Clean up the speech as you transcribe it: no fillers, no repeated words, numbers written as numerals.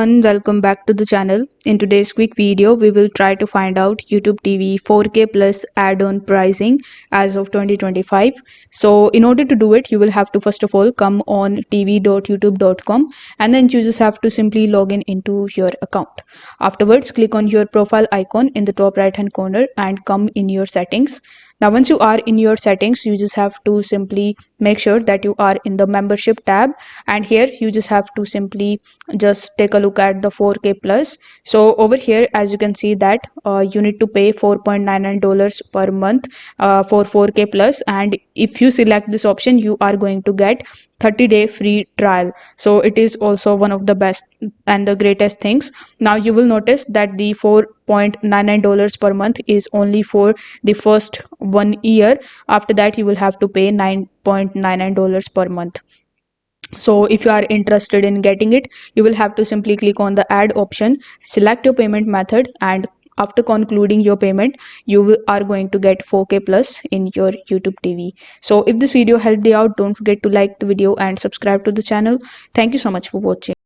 And welcome back to the channel. In today's quick video, we will try to find out YouTube TV 4K plus add-on pricing as of 2025. So in order to do it, you will have to first of all come on tv.youtube.com and then you just have to simply log in into your account. Afterwards, click on your profile icon in the top right hand corner and come in your settings. Now, once you are in your settings, you just have to simply make sure that you are in the membership tab, and here you just have to simply just take a look at the 4K plus. So over here, as you can see that you need to pay $4.99 per month for 4K plus, and if you select this option, you are going to get 30-day free trial. So it is also one of the best and the greatest things. Now you will notice that the $4.99 per month is only for the first 1 year. After that, you will have to pay $9.99 per month. So if you are interested in getting it, you will have to simply click on the add option, select your payment method, and after concluding your payment, are going to get 4K plus in your YouTube TV. So if this video helped you out, don't forget to like the video and subscribe to the channel. Thank you so much for watching.